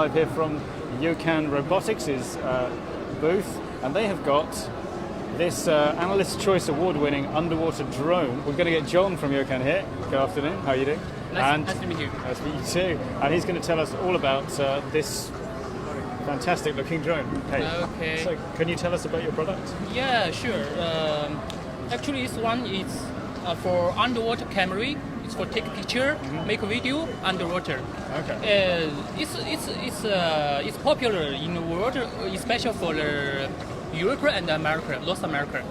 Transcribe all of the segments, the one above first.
live here from Youcan Robotics' booth, and they have got this Analyst Choice Award-winning underwater drone. We're going to get John from Youcan here. Good afternoon. How are you doing? Nice to meet you. Nice to meet you too. And he's going to tell us all about this fantastic-looking drone. Hey. Okay. So, can you tell us about your product? Yeah, sure. Actually, this one is for underwater camera. It's for take picture, make a video underwater. Okay. It's popular in the world, especially for Europe and America, North America.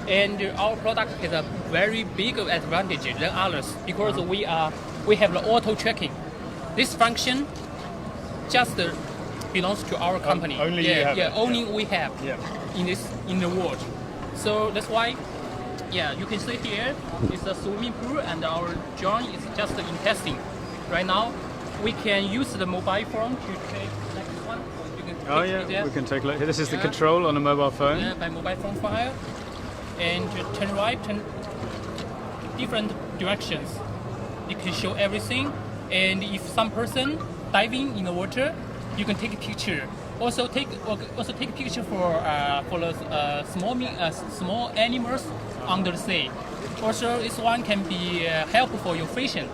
And our product has a very big advantage than others because we have the auto tracking. This function just belongs to our company. Only you have it. Only we have in the world. So that's why, you can see here it's a swimming pool, and our drone is just in testing. Right now, we can use the mobile phone to take next one. We can take a look here. This is the control on a mobile phone. Yeah, by mobile phone file, and turn right, turn different directions. It can show everything, and if some person diving in the water, you can take a picture. Also take a picture for the small animals under the sea. Also, this one can be helpful for your fishing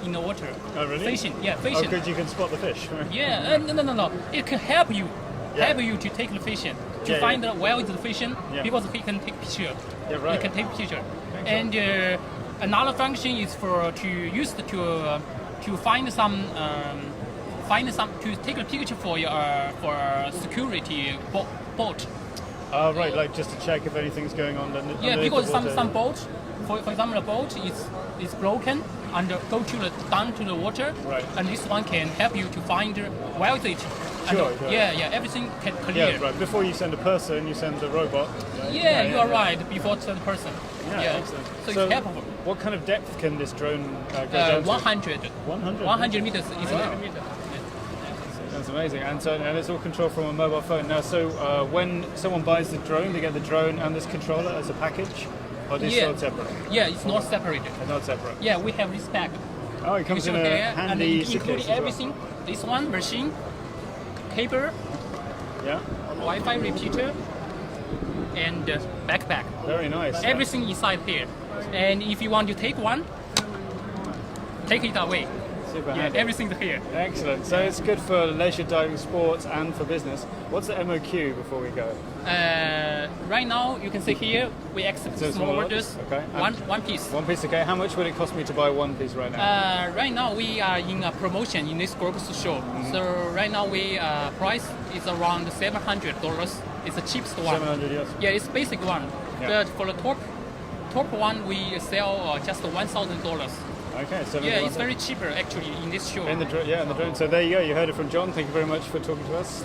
in the water. Oh, really? Fishing. Oh, because you can spot the fish. Yeah, no. It can help you to take the fishing, to find where is the fishing, because he can take picture. Yeah, right. You can take picture. And another function is to find some. To take a picture for security boat. Oh, right, like just to check if anything's going on. Because some boats, for example, the boat is broken and go down to the water, right. And this one can help you to find where is it. Sure. Everything can clear. Yeah, right. Before you send a person, you send a robot. Right? You are right. Before send a person. Excellent. So it's helpful. What kind of depth can this drone go down to? 100. 100 meters is 100 meters. That's amazing, and it's all controlled from a mobile phone. Now, so when someone buys the drone, they get the drone and this controller as a package, or they're sold separate? Yeah, it's not separated. It's not separate. Yeah, we have this pack. Oh, it comes in a handy and including everything. This one machine, cable, Wi-Fi repeater, and backpack. Very nice. Everything inside here. And if you want to take one, take it away. Super handy. Everything's here. Excellent. So it's good for leisure diving, sports, and for business. What's the MOQ before we go? Right now, you can see here, we accept small orders. Okay. One piece. One piece, okay. How much would it cost me to buy one piece right now? Right now, we are in a promotion in this global show. So right now, we price is around $700. It's the cheapest one. 700, yes. Yeah, it's basic one. Yeah. But for the top one, we sell just $1,000. Okay, so it's very cheaper actually in this show. In the drone. So there you go. You heard it from John. Thank you very much for talking to us.